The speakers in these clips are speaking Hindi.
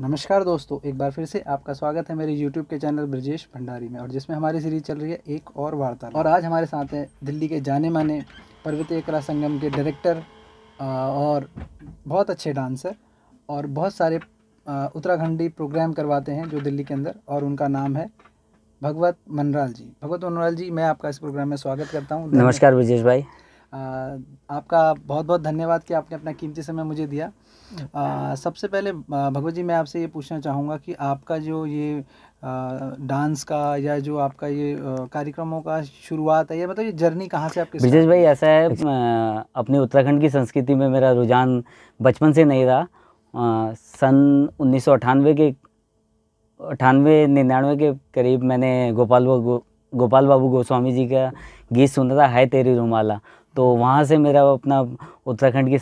नमस्कार दोस्तों, एक बार फिर से आपका स्वागत है मेरे YouTube के चैनल ब्रजेश भंडारी में, और जिसमें हमारी सीरीज चल रही है एक और वार्तालाप। और आज हमारे साथ हैं दिल्ली के जाने माने पर्वतीय कला संगम के डायरेक्टर और बहुत अच्छे डांसर और बहुत सारे उत्तराखंडी प्रोग्राम करवाते हैं जो दिल्ली के अंदर, और उनका नाम है भगवत मनराल जी। भगवत मनराल जी, मैं आपका इस प्रोग्राम में स्वागत करता हूँ। नमस्कार ब्रजेश भाई। आपका बहुत बहुत धन्यवाद कि आपने अपना कीमती समय मुझे दिया। सबसे पहले भगवत जी, मैं आपसे ये पूछना चाहूँगा कि आपका जो ये डांस का या जो आपका ये कार्यक्रमों का शुरुआत है, ये मतलब ये जर्नी कहाँ से आपके? ब्रजेश भाई, ऐसा है, अपने उत्तराखंड की संस्कृति में मेरा रुझान बचपन से नहीं रहा। सन 1998 के 98-99 के करीब मैंने गोपाल बाबू गोस्वामी जी का गीत सुना था, है तेरी रुमाला। तो वहाँ से मेरा अपना उत्तराखंड की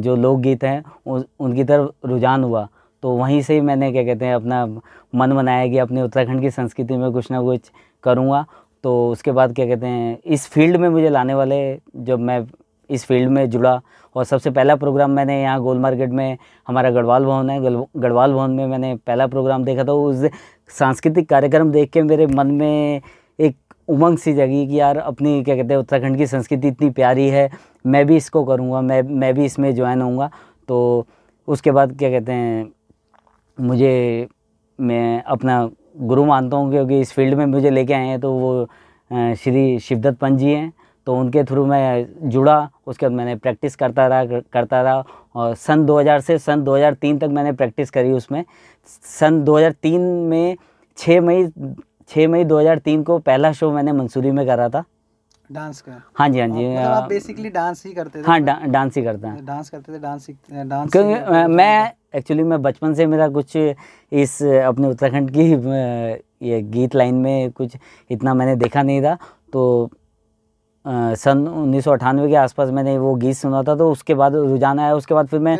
जो लोकगीत हैं उनकी तरफ रुझान हुआ। तो वहीं से ही मैंने क्या कहते हैं अपना मन बनाया कि अपने उत्तराखंड की संस्कृति में कुछ ना कुछ करूँगा। तो उसके बाद क्या कहते हैं इस फील्ड में मुझे लाने वाले, जब मैं इस फील्ड में जुड़ा और सबसे पहला प्रोग्राम मैंने यहाँ गोल मार्केट में हमारा गढ़वाल भवन है, गढ़वाल भवन में मैंने पहला प्रोग्राम देखा। तो उस सांस्कृतिक कार्यक्रम देख के मेरे मन में एक उमंग सी जगी कि यार अपनी क्या कहते हैं उत्तराखंड की संस्कृति इतनी प्यारी है, मैं भी इसको करूँगा, मैं भी इसमें ज्वाइन होऊंगा। तो उसके बाद क्या कहते हैं मैं अपना गुरु मानता हूँ, क्योंकि इस फील्ड में मुझे लेके आए हैं तो वो श्री शिवदत्त पंत जी हैं। तो उनके थ्रू मैं जुड़ा। उसके बाद मैंने प्रैक्टिस करता रहा और सन 2000 से सन 2003 तक मैंने प्रैक्टिस करी उसमें। सन 2003 में 6 मई 2003 को पहला शो मैंने मंसूरी में करा था डांस का। हाँ जी। मतलब आप बेसिकली डांस ही करते थे? हाँ, डांस ही करता है। डांस करते थे, डांस क्योंकि मैं बचपन से मेरा कुछ इस अपने उत्तराखंड की ये गीत लाइन में कुछ इतना मैंने देखा नहीं था। तो सन 1998 के आसपास मैंने वो गीत सुना था, तो उसके बाद रुझान आया। उसके बाद फिर मैं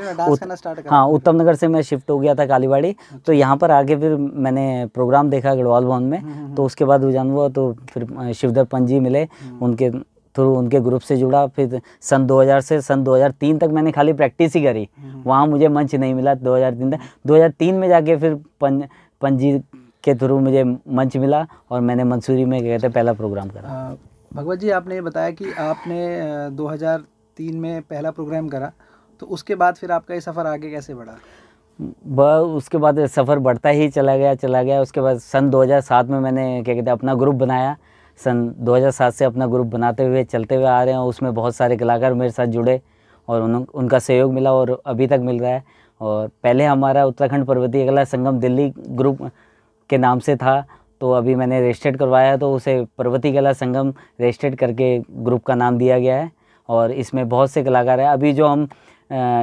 उत्तम नगर से मैं शिफ्ट हो गया था कालीबाड़ी। अच्छा। तो यहाँ पर आके फिर मैंने प्रोग्राम देखा गढ़वाल भवन में। तो उसके बाद रुझान हुआ, तो फिर शिवदत्त पंत जी मिले, उनके थ्रू उनके ग्रुप से जुड़ा। फिर सन 2000 से सन 2003 तक मैंने खाली प्रैक्टिस ही करी, वहाँ मुझे मंच नहीं मिला। 2003 में जाके फिर पंत जी के थ्रू मुझे मंच मिला और मैंने मंसूरी में कहते पहला प्रोग्राम करा। भगवत जी, आपने बताया कि आपने 2003 में पहला प्रोग्राम करा, तो उसके बाद फिर आपका ये सफ़र आगे कैसे बढ़ा? उसके बाद सफ़र बढ़ता ही चला गया। उसके बाद सन 2007 में मैंने क्या कहते हैं अपना ग्रुप बनाया। सन 2007 से अपना ग्रुप बनाते हुए चलते हुए आ रहे हैं। उसमें बहुत सारे कलाकार मेरे साथ जुड़े और उनका सहयोग मिला और अभी तक मिल रहा है। और पहले हमारा उत्तराखंड पर्वतीय कला संगम दिल्ली ग्रुप के नाम से था, तो अभी मैंने रजिस्टर्ड करवाया, तो उसे पर्वतीय कला संगम रजिस्टर्ड करके ग्रुप का नाम दिया गया है। और इसमें बहुत से कलाकार हैं। अभी जो हम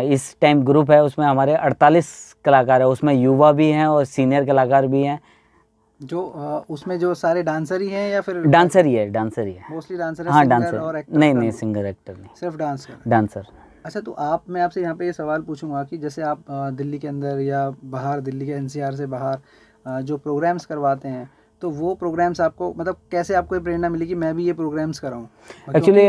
इस टाइम ग्रुप है उसमें हमारे 48 कलाकार हैं। उसमें युवा भी हैं और सीनियर कलाकार भी हैं। जो उसमें जो सारे डांसर ही हैं या फिर? डांसर ही है मोस्टली डांसर है। हाँ, डांसर और एक्टर? नहीं, सिंगर एक्टर नहीं, सिर्फ डांसर। अच्छा, तो मैं आपसे यहाँ पे ये सवाल पूछूंगा कि जैसे आप दिल्ली के अंदर या बाहर, दिल्ली के NCR से बाहर जो प्रोग्राम्स करवाते हैं, तो वो प्रोग्राम्स आपको मतलब कैसे आपको ये प्रेरणा मिली कि मैं भी ये प्रोग्राम्स कराऊं? एक्चुअली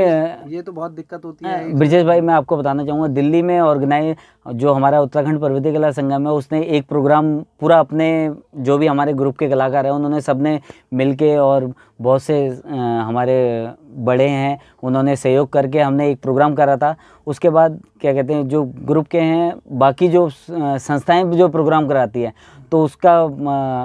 ये तो बहुत दिक्कत होती है। ब्रजेश भाई, मैं आपको बताना चाहूँगा, दिल्ली में ऑर्गेनाइज जो हमारा उत्तराखंड पर्वतीय कला संगम है, उसने एक प्रोग्राम पूरा अपने जो भी हमारे ग्रुप के कलाकार हैं उन्होंने सबने मिलके और बहुत से हमारे बड़े हैं उन्होंने सहयोग करके हमने एक प्रोग्राम करा था। उसके बाद क्या कहते हैं जो ग्रुप के हैं बाकी जो संस्थाएं जो प्रोग्राम कराती है, तो उसका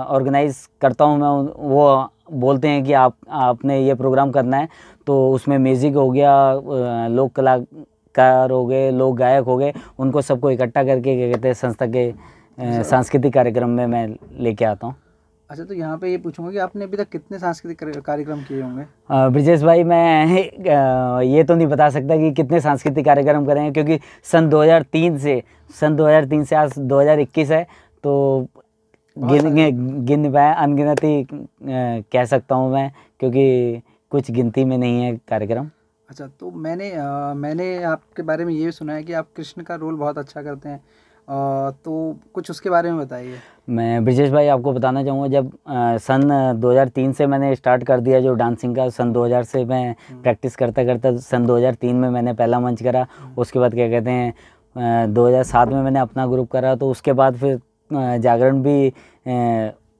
ऑर्गेनाइज करता हूं मैं। वो बोलते हैं कि आपने ये प्रोग्राम करना है, तो उसमें म्यूज़िक हो गया, लोक कलाकार हो गए, लोक गायक हो गए, उनको सबको इकट्ठा करके क्या कहते हैं संस्था के सांस्कृतिक कार्यक्रम में मैं लेके आता हूँ। अच्छा, तो यहाँ पे ये पूछूंगा कि आपने अभी तक कितने सांस्कृतिक कार्यक्रम किए होंगे? ब्रजेश भाई, मैं ये तो नहीं बता सकता कि कितने सांस्कृतिक कार्यक्रम करें, क्योंकि सन 2003 से आज 2021 है, तो गिन पाया अनगिनती कह सकता हूँ मैं, क्योंकि कुछ गिनती में नहीं है कार्यक्रम। अच्छा, तो मैंने आपके बारे में ये सुना है कि आप कृष्ण का रोल बहुत अच्छा करते हैं, तो कुछ उसके बारे में बताइए। मैं ब्रजेश भाई आपको बताना चाहूँगा, जब सन 2003 से मैंने स्टार्ट कर दिया जो डांसिंग का। सन 2000 से मैं प्रैक्टिस करता सन 2003 में मैंने पहला मंच करा। उसके बाद क्या कहते हैं 2007 में मैंने अपना ग्रुप करा। तो उसके बाद फिर जागरण भी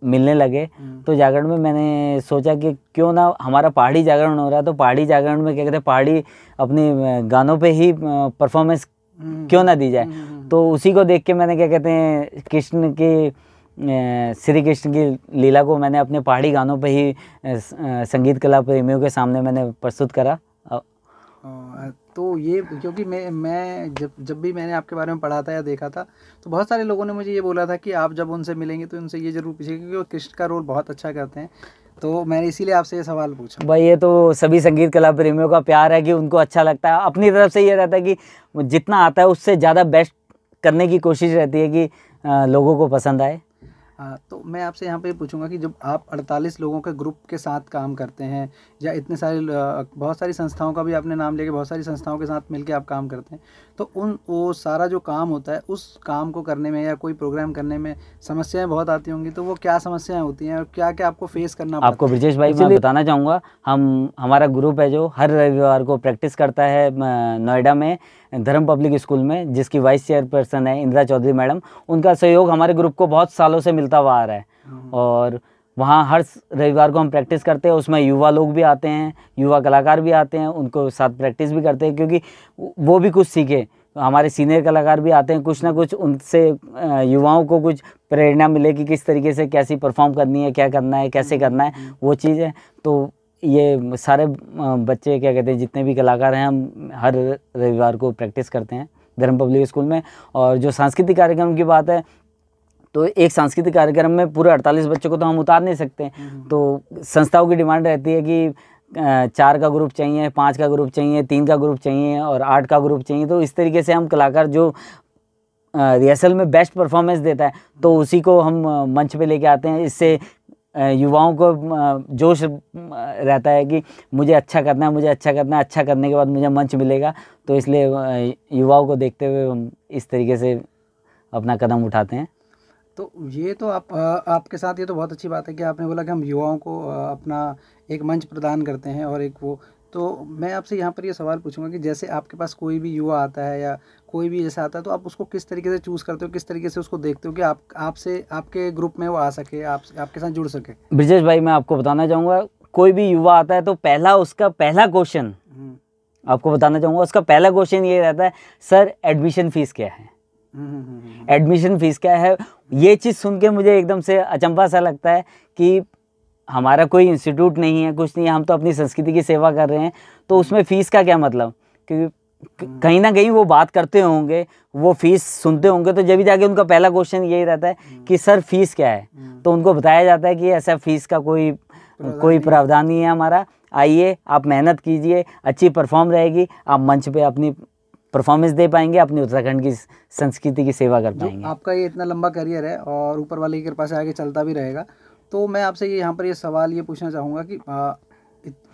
मिलने लगे। तो जागरण में मैंने सोचा कि क्यों ना हमारा पहाड़ी जागरण हो रहा है, तो पहाड़ी जागरण में क्या कहते हैं, पहाड़ी अपनी गानों पे ही परफॉर्मेंस क्यों ना दी जाए। तो उसी को देख के मैंने क्या कहते हैं, कृष्ण की श्री कृष्ण की लीला को मैंने अपने पहाड़ी गानों पे ही संगीत कला प्रेमियों के सामने मैंने प्रस्तुत करा। तो ये क्योंकि मैं जब भी मैंने आपके बारे में पढ़ा था या देखा था, तो बहुत सारे लोगों ने मुझे ये बोला था कि आप जब उनसे मिलेंगे तो उनसे ये ज़रूर पूछिए, क्योंकि वो कृष्ण का रोल बहुत अच्छा करते हैं। तो मैंने इसीलिए आपसे ये सवाल पूछा। भाई ये तो सभी संगीत कला प्रेमियों का प्यार है कि उनको अच्छा लगता है। अपनी तरफ से ये रहता है कि जितना आता है उससे ज़्यादा बेस्ट करने की कोशिश रहती है कि लोगों को पसंद आए। तो मैं आपसे यहाँ पे पूछूंगा कि जब आप 48 लोगों के ग्रुप के साथ काम करते हैं, या इतने सारे बहुत सारी संस्थाओं का भी आपने नाम लेके बहुत सारी संस्थाओं के साथ मिलके आप काम करते हैं, तो वो सारा जो काम होता है उस काम को करने में या कोई प्रोग्राम करने में समस्याएं बहुत आती होंगी, तो वो क्या समस्याएं होती हैं और क्या क्या आपको फेस करना पड़ता है? आपको ब्रजेश भाई मैं बताना चाहूँगा, हमारा ग्रुप है जो हर रविवार को प्रैक्टिस करता है नोएडा में धर्म पब्लिक स्कूल में, जिसकी वाइस चेयरपर्सन है इंदिरा चौधरी मैडम। उनका सहयोग हमारे ग्रुप को बहुत सालों से मिलता हुआ आ रहा है, और वहाँ हर रविवार को हम प्रैक्टिस करते हैं। उसमें युवा लोग भी आते हैं, युवा कलाकार भी आते हैं, उनको साथ प्रैक्टिस भी करते हैं, क्योंकि वो भी कुछ सीखे। हमारे सीनियर कलाकार भी आते हैं, कुछ ना कुछ उनसे युवाओं को कुछ प्रेरणा मिले कि किस तरीके से कैसी परफॉर्म करनी है, क्या करना है, कैसे करना है, वो चीज़ है। तो ये सारे बच्चे क्या कहते हैं, जितने भी कलाकार हैं, हम हर रविवार को प्रैक्टिस करते हैं धर्म पब्लिक स्कूल में। और जो सांस्कृतिक कार्यक्रम की बात है, तो एक सांस्कृतिक कार्यक्रम में पूरे 48 बच्चों को तो हम उतार नहीं सकते। तो संस्थाओं की डिमांड रहती है कि 4 का ग्रुप चाहिए, 5 का ग्रुप चाहिए, 3 का ग्रुप चाहिए और 8 का ग्रुप चाहिए। तो इस तरीके से हम कलाकार जो रिहर्सल में बेस्ट परफॉर्मेंस देता है, तो उसी को हम मंच पे लेके आते हैं। इससे युवाओं को जोश रहता है कि मुझे अच्छा करना है, मुझे अच्छा करना है, अच्छा करने के बाद मुझे मंच मिलेगा। तो इसलिए युवाओं को देखते हुए हम इस तरीके से अपना कदम उठाते हैं। तो ये तो आपके साथ ये तो बहुत अच्छी बात है कि आपने बोला कि हम युवाओं को अपना एक मंच प्रदान करते हैं और एक वो। तो मैं आपसे यहाँ पर ये सवाल पूछूंगा कि जैसे आपके पास कोई भी युवा आता है या कोई भी जैसा आता है, तो आप उसको किस तरीके से चूज़ करते हो, किस तरीके से उसको देखते हो कि आपसे आपके ग्रुप में वो आ सके, आपके साथ जुड़ सके? ब्रजेश भाई मैं आपको बताना चाहूँगा, कोई भी युवा आता है तो उसका पहला क्वेश्चन आपको बताना चाहूँगा, उसका पहला क्वेश्चन ये रहता है, सर एडमिशन फ़ीस क्या है? एडमिशन फ़ीस क्या है? ये चीज़ सुन के मुझे एकदम से अचंभा सा लगता है कि हमारा कोई इंस्टीट्यूट नहीं है, कुछ नहीं है, हम तो अपनी संस्कृति की सेवा कर रहे हैं, तो उसमें फ़ीस का क्या मतलब? क्योंकि कहीं ना कहीं वो बात करते होंगे, वो फ़ीस सुनते होंगे, तो जब भी जाके उनका पहला क्वेश्चन यही रहता है कि सर फ़ीस क्या है? तो उनको बताया जाता है कि ऐसा फ़ीस का कोई प्रावधान नहीं है हमारा। आइए, आप मेहनत कीजिए, अच्छी परफॉर्म रहेगी, आप मंच पे अपनी परफॉर्मेंस दे पाएंगे, अपनी उत्तराखंड की संस्कृति की सेवा कर पाएंगे। आपका ये इतना लंबा करियर है और ऊपर वाले की कृपा से आगे चलता भी रहेगा। तो मैं आपसे ये यहाँ पर ये सवाल ये पूछना चाहूँगा कि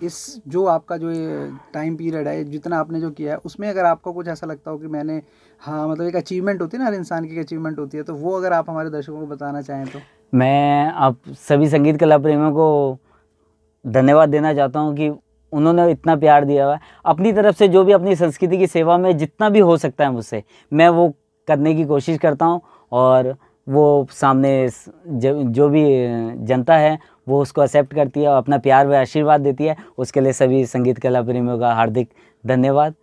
इस जो आपका जो ये टाइम पीरियड है, जितना आपने जो किया है, उसमें अगर आपको कुछ ऐसा लगता हो कि मैंने मतलब एक अचीवमेंट होती है ना, हर इंसान की अचीवमेंट होती है, तो वो अगर आप हमारे दर्शकों को बताना चाहें तो? मैं आप सभी संगीत कला प्रेमियों को धन्यवाद देना चाहता हूँ कि उन्होंने इतना प्यार दिया हुआ है। अपनी तरफ से जो भी अपनी संस्कृति की सेवा में जितना भी हो सकता है मुझसे, मैं वो करने की कोशिश करता हूँ, और वो सामने जो भी जनता है वो उसको एक्सेप्ट करती है और अपना प्यार व आशीर्वाद देती है। उसके लिए सभी संगीत कला प्रेमियों का हार्दिक धन्यवाद।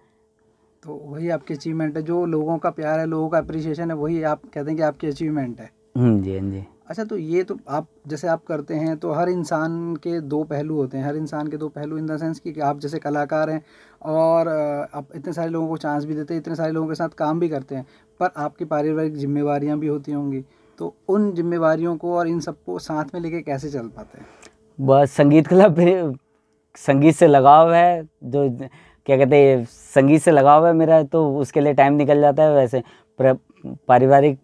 तो वही आपकी अचीवमेंट है, जो लोगों का प्यार है, लोगों का अप्रिसिएशन है, वही आप कहते हैं कि आपकी अचीवमेंट है। जी हाँ जी। अच्छा, तो ये तो आप जैसे आप करते हैं, तो हर इंसान के 2 पहलू होते हैं, हर इंसान के 2 पहलू इन द सेंस कि आप जैसे कलाकार हैं और आप इतने सारे लोगों को चांस भी देते हैं, इतने सारे लोगों के साथ काम भी करते हैं, पर आपकी पारिवारिक जिम्मेवारियां भी होती होंगी। तो उन जिम्मेवारियों को और इन सबको साथ में लेके कैसे चल पाते हैं? बस संगीत से लगाव है, जो क्या कहते हैं, संगीत से लगाव है मेरा, तो उसके लिए टाइम निकल जाता है। वैसे पारिवारिक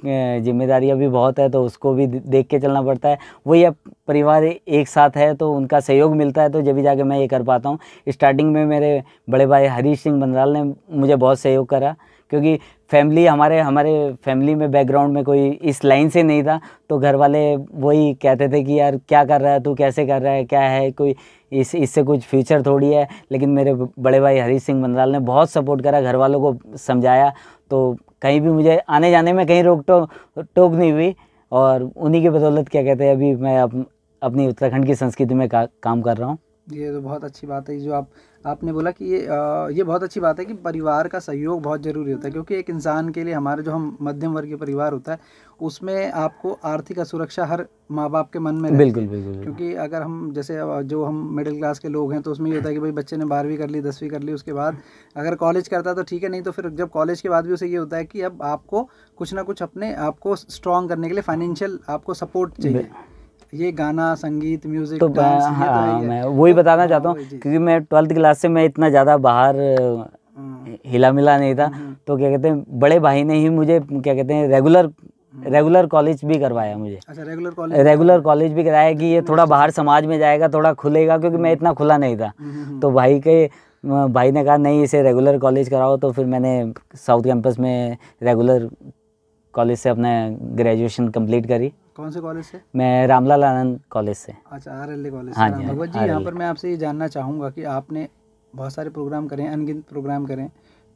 जिम्मेदारियां भी बहुत है, तो उसको भी देख के चलना पड़ता है। वही अब परिवार एक साथ है तो उनका सहयोग मिलता है, तो जब भी जाके मैं ये कर पाता हूँ। स्टार्टिंग में मेरे बड़े भाई हरीश सिंह बंदराल ने मुझे बहुत सहयोग करा, क्योंकि फैमिली हमारे फैमिली में बैकग्राउंड में कोई इस लाइन से नहीं था, तो घर वाले वही कहते थे कि यार क्या कर रहा है तू, कैसे कर रहा है, क्या है, कोई इससे कुछ फ्यूचर थोड़ी है। लेकिन मेरे बड़े भाई हरीश सिंह बंदराल ने बहुत सपोर्ट करा, घर वालों को समझाया, तो कहीं भी मुझे आने जाने में कहीं रोक टोक नहीं हुई। और उन्हीं के बदौलत क्या कहते हैं अभी मैं अपनी उत्तराखंड की संस्कृति में काम कर रहा हूँ। ये तो बहुत अच्छी बात है जो आपने बोला कि ये बहुत अच्छी बात है कि परिवार का सहयोग बहुत ज़रूरी होता है, क्योंकि एक इंसान के लिए हमारे जो हम मध्यम वर्गीय परिवार होता है उसमें आपको आर्थिक सुरक्षा हर माँ बाप के मन में रहती बिल्कुल है। बिल्कुल। क्योंकि अगर हम जैसे जो हम मिडिल क्लास के लोग हैं तो उसमें ये होता है कि भाई बच्चे ने 12वीं कर ली 10वीं कर ली, उसके बाद अगर कॉलेज करता है तो ठीक है, नहीं तो फिर जब कॉलेज के बाद भी उसे ये होता है कि अब आपको कुछ ना कुछ अपने आप को स्ट्रॉन्ग करने के लिए फाइनेंशियल आपको सपोर्ट चाहिए। ये गाना, संगीत, म्यूजिक, तो डांस, ये तो है हाँ, ही है। मैं वही तो बताना हाँ, चाहता हूँ वही जी। क्योंकि मैं 12th क्लास से मैं इतना ज़्यादा बाहर हिला मिला नहीं था, तो क्या कहते हैं बड़े भाई ने ही मुझे क्या कहते हैं रेगुलर कॉलेज भी करवाया मुझे। अच्छा, रेगुलर कॉलेज भी कराया कि ये थोड़ा बाहर समाज में जाएगा, थोड़ा खुलेगा, क्योंकि मैं इतना खुला नहीं था। तो भाई ने कहा नहीं इसे रेगुलर कॉलेज कराओ, तो फिर मैंने साउथ कैंपस में रेगुलर कॉलेज से अपना ग्रेजुएशन कंप्लीट करी। कौन से कॉलेज से? मैं रामलाल आनंद कॉलेज से। अच्छा, RLA कॉलेज से। हाँ जी, भगवत जी, यहाँ पर मैं आपसे ये जानना चाहूँगा कि आपने बहुत सारे प्रोग्राम करें, अनगिनत प्रोग्राम करें,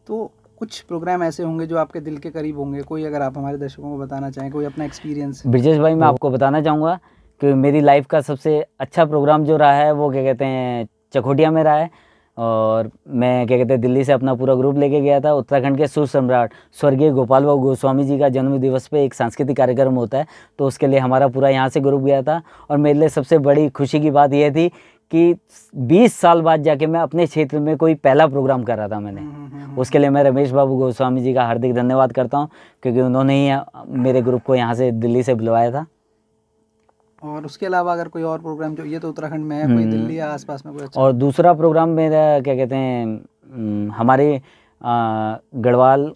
तो कुछ प्रोग्राम ऐसे होंगे जो आपके दिल के करीब होंगे, कोई अगर आप हमारे दर्शकों को बताना चाहें, कोई अपना एक्सपीरियंस। ब्रजेश भाई, मैं आपको बताना चाहूँगा कि मेरी लाइफ का सबसे अच्छा प्रोग्राम जो रहा है वो क्या कहते हैं चकोटिया में रहा है। और मैं क्या कहते हैं दिल्ली से अपना पूरा ग्रुप लेके गया था। उत्तराखंड के सुर सम्राट स्वर्गीय गोपाल बाबू गोस्वामी जी का जन्म दिवस पे एक सांस्कृतिक कार्यक्रम होता है, तो उसके लिए हमारा पूरा यहाँ से ग्रुप गया था। और मेरे लिए सबसे बड़ी खुशी की बात यह थी कि 20 साल बाद जाके मैं अपने क्षेत्र में कोई पहला प्रोग्राम कर रहा था मैंने। उसके लिए मैं रमेश बाबू गोस्वामी जी का हार्दिक धन्यवाद करता हूँ, क्योंकि उन्होंने ही मेरे ग्रुप को यहाँ से दिल्ली से बुलवाया था। और उसके अलावा अगर कोई और प्रोग्राम, जो ये तो उत्तराखंड में है, कोई दिल्ली या आसपास में कोई अच्छा? और दूसरा प्रोग्राम मेरा क्या कहते हैं हमारे गढ़वाल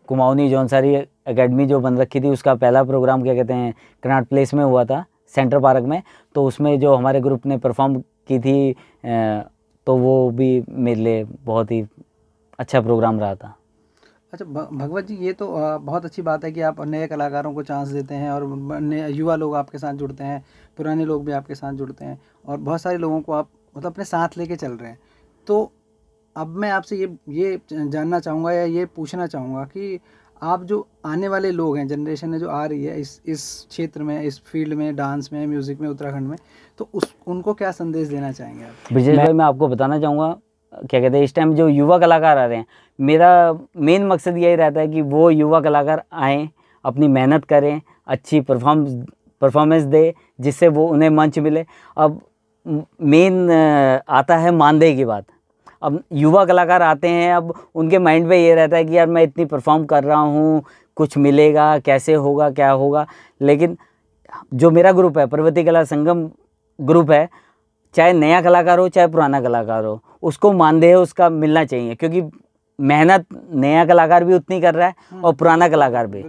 कुमाऊनी जौनसारी एकेडमी जो बन रखी थी, उसका पहला प्रोग्राम क्या कहते हैं कनाट प्लेस में हुआ था, सेंटर पार्क में। तो उसमें जो हमारे ग्रुप ने परफॉर्म की थी तो वो भी मेरे लिए बहुत ही अच्छा प्रोग्राम रहा था। अच्छा भगवत जी, ये तो बहुत अच्छी बात है कि आप नए कलाकारों को चांस देते हैं और नए युवा लोग आपके साथ जुड़ते हैं, पुराने लोग भी आपके साथ जुड़ते हैं, और बहुत सारे लोगों को आप मतलब अपने साथ लेके चल रहे हैं। तो अब मैं आपसे ये जानना चाहूँगा या ये पूछना चाहूँगा कि आप जो आने वाले लोग हैं, जनरेशन है जो आ रही है इस क्षेत्र में, इस फील्ड में, डांस में, म्यूज़िक में, उत्तराखंड में, तो उनको क्या संदेश देना चाहेंगे आप? ब्रजेश भाई, मैं आपको बताना चाहूँगा क्या कहते हैं इस टाइम जो युवा कलाकार आ रहे हैं, मेरा मेन मकसद यही रहता है कि वो युवा कलाकार आएँ, अपनी मेहनत करें, अच्छी परफॉर्मेंस दे, जिससे वो उन्हें मंच मिले। अब मेन आता है मानदेय की बात। अब युवा कलाकार आते हैं, अब उनके माइंड में ये रहता है कि यार मैं इतनी परफॉर्म कर रहा हूँ, कुछ मिलेगा, कैसे होगा, क्या होगा। लेकिन जो मेरा ग्रुप है, प्रवृत्ति कला संगम ग्रुप है, चाहे नया कलाकार हो चाहे पुराना कलाकार हो, उसको मानदेय उसका मिलना चाहिए, क्योंकि मेहनत नया कलाकार भी उतनी कर रहा है और पुराना कलाकार भी।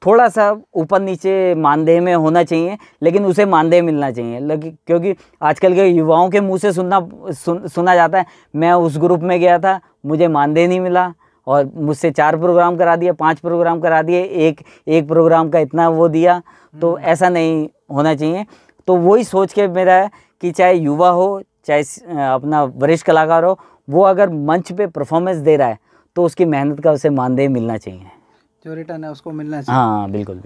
थोड़ा सा ऊपर नीचे मानदेय में होना चाहिए, लेकिन उसे मानदेय मिलना चाहिए। क्योंकि आजकल के युवाओं के मुंह से सुना जाता है, मैं उस ग्रुप में गया था, मुझे मानदेय नहीं मिला, और मुझसे 4 प्रोग्राम करा दिए, 5 प्रोग्राम करा दिए, एक प्रोग्राम का इतना वो दिया। तो ऐसा नहीं होना चाहिए। तो वही सोच के मेरा है कि चाहे युवा हो चाहे अपना वरिष्ठ कलाकार हो, वो अगर मंच पे परफॉर्मेंस दे रहा है तो उसकी मेहनत का उसे मानदेय मिलना चाहिए, जो रिटर्न है उसको मिलना चाहिए। हाँ बिल्कुल।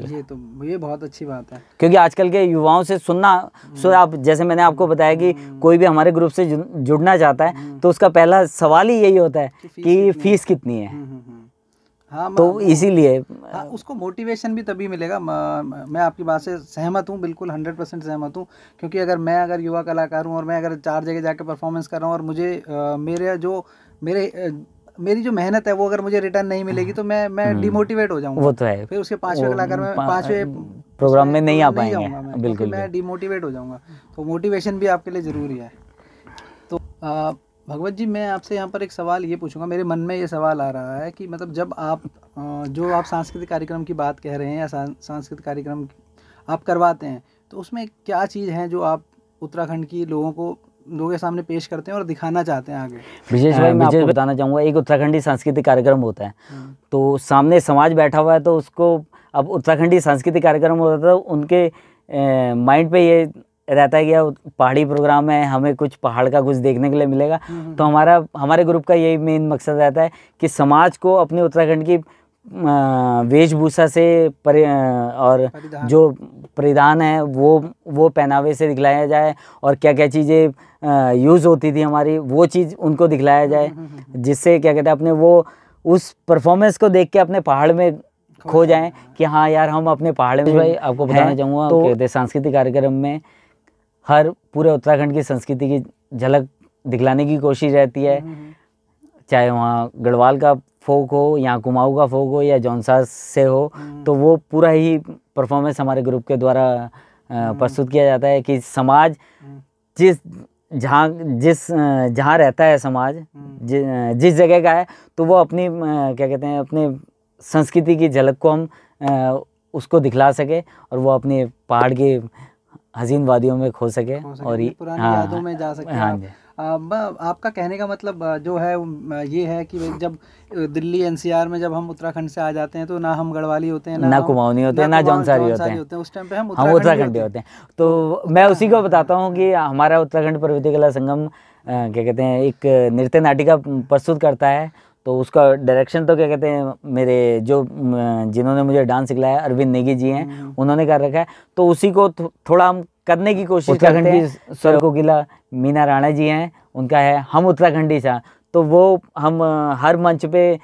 ये बहुत अच्छी बात है, क्योंकि आजकल के युवाओं से आप जैसे मैंने आपको बताया कि कोई भी हमारे ग्रुप से जुड़ना चाहता है तो उसका पहला सवाल ही यही होता है कि फीस कितनी है। हाँ, तो इसीलिए उसको मोटिवेशन भी तभी मिलेगा। मैं आपकी बात से सहमत हूँ, बिल्कुल 100% सहमत हूँ। क्योंकि अगर युवा कलाकार हूँ और मैं अगर 4 जगह जाके परफॉर्मेंस कर रहा हूँ और मुझे मेरी जो मेहनत है वो अगर मुझे रिटर्न नहीं मिलेगी तो मैं डिमोटिवेट हो जाऊँगा। वो तो है, फिर उसके 5वें कलाकार में 5वें प्रोग्राम में नहीं आ पाएंगे, बिल्कुल मैं डिमोटिवेट हो जाऊँगा। तो मोटिवेशन भी आपके लिए ज़रूरी है। तो भगवत जी, मैं आपसे यहाँ पर एक सवाल ये पूछूंगा, मेरे मन में ये सवाल आ रहा है कि मतलब जब आप सांस्कृतिक कार्यक्रम की बात कह रहे हैं या सांस्कृतिक कार्यक्रम आप करवाते हैं, तो उसमें क्या चीज़ है जो आप उत्तराखंड की लोगों के सामने पेश करते हैं और दिखाना चाहते हैं आगे? विशेष भाई, मैं आपको बताना चाहूँगा, एक उत्तराखंडी सांस्कृतिक कार्यक्रम होता है, तो सामने समाज बैठा हुआ है, तो उसको अब उत्तराखंडी सांस्कृतिक कार्यक्रम होता है तो उनके माइंड पे ये रहता है कि यार पहाड़ी प्रोग्राम है, हमें कुछ पहाड़ का कुछ देखने के लिए मिलेगा। तो हमारे ग्रुप का यही मेन मकसद रहता है कि समाज को अपने उत्तराखंड की वेशभूषा से और परिधान। जो परिधान है वो पहनावे से दिखलाया जाए, और क्या क्या चीज़ें यूज़ होती थी हमारी वो चीज़ उनको दिखलाया जाए, जिससे क्या कहते हैं अपने वो उस परफॉर्मेंस को देख के अपने पहाड़ में खो जाएं कि हाँ यार हम अपने पहाड़ में। भाई आपको बताना चाहूँगा तो कहते सांस्कृतिक कार्यक्रम में हर पूरे उत्तराखंड की संस्कृति की झलक दिखलाने की कोशिश रहती है, चाहे वहाँ गढ़वाल का फोक हो या कुमाऊँ का फोक हो या जौनसार से हो, तो वो पूरा ही परफॉर्मेंस हमारे ग्रुप के द्वारा प्रस्तुत किया जाता है कि समाज जहाँ रहता है समाज जिस जगह का है, तो वो अपनी क्या कहते हैं अपने संस्कृति की झलक को हम उसको दिखला सके और वो अपने पहाड़ की हसीन वादियों में खो सके और पुरानी यादों में जा सके। हाँ जी। आपका कहने का मतलब जो है ये है कि जब दिल्ली एनसीआर में जब हम उत्तराखंड से आ जाते हैं तो ना हम गढ़वाली होते हैं, ना कुमाऊनी होते हैं, ना जौनसारी होते हैं, उस टाइम पे हम उत्तराखंडी होते हैं। तो मैं उसी को बताता हूँ कि हमारा उत्तराखंड पर्वतीय कला संगम क्या कहते हैं एक नृत्य नाटिका प्रस्तुत करता है, तो उसका डायरेक्शन तो क्या कहते हैं मेरे जो जिन्होंने मुझे डांस सिखलाया अरविंद नेगी जी हैं, उन्होंने कर रखा है। तो उसी को थोड़ा हम करने की कोशिश करते हैं। स्वर कोकिला मीना राणा जी हैं, उनका है हम उत्तराखंडी सा, तो वो हम हर मंच पे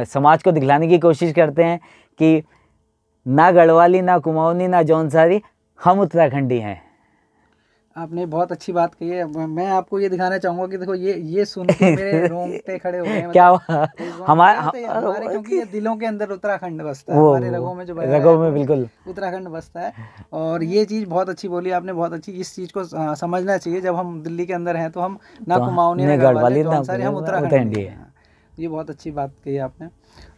समाज को दिखलाने की कोशिश करते हैं कि ना गढ़वाली, ना कुमाऊनी, ना जौनसारी, हम उत्तराखंडी हैं। आपने बहुत अच्छी बात कही है। मैं आपको ये दिखाना चाहूँगा कि देखो ये सुन के मेरे रोंगटे खड़े हो गए हैं। क्या हमारे क्योंकि ये दिलों के अंदर उत्तराखंड बसता है, हमारे रगों में जो रगों में बिल्कुल उत्तराखंड बसता है। और ये चीज़ बहुत अच्छी बोली आपने, बहुत अच्छी। इस चीज़ को समझना चाहिए, जब हम दिल्ली के अंदर हैं तो हम ना कुमाऊनी ना गढ़वाली, हम उत्तराखंडी हैं। ये बहुत अच्छी बात कही आपने।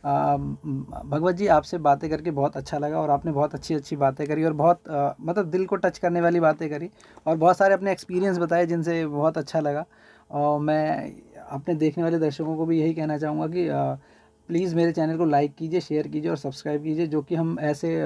भगवत जी, आपसे बातें करके बहुत अच्छा लगा और आपने बहुत अच्छी बातें करी और बहुत मतलब दिल को टच करने वाली बातें करी और बहुत सारे अपने एक्सपीरियंस बताए जिनसे बहुत अच्छा लगा। और मैं अपने देखने वाले दर्शकों को भी यही कहना चाहूँगा कि प्लीज़ मेरे चैनल को लाइक कीजिए, शेयर कीजिए और सब्सक्राइब कीजिए, जो कि हम ऐसे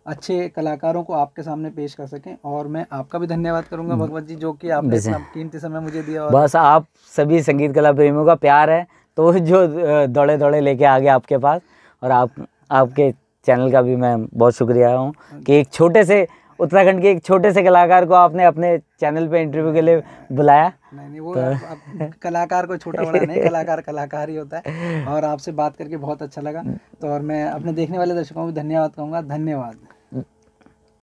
अच्छे कलाकारों को आपके सामने पेश कर सकें। और मैं आपका भी धन्यवाद करूँगा भगवत जी, जो कि आपने इतना कीमती समय मुझे दिया। और बस आप सभी संगीत कला प्रेमियों का प्यार है तो जो दौड़े लेके आ गए आपके पास, और आपके चैनल का भी मैं बहुत शुक्रिया हूँ कि एक छोटे से उत्तराखंड के एक छोटे से कलाकार को आपने अपने चैनल पे इंटरव्यू के लिए बुलाया। नहीं वो तो कलाकार को छोटा बड़ा नहीं, कलाकार ही होता है। और आपसे बात करके बहुत अच्छा लगा। तो और मैं अपने देखने वाले दर्शकों को धन्यवाद कहूँगा। धन्यवाद।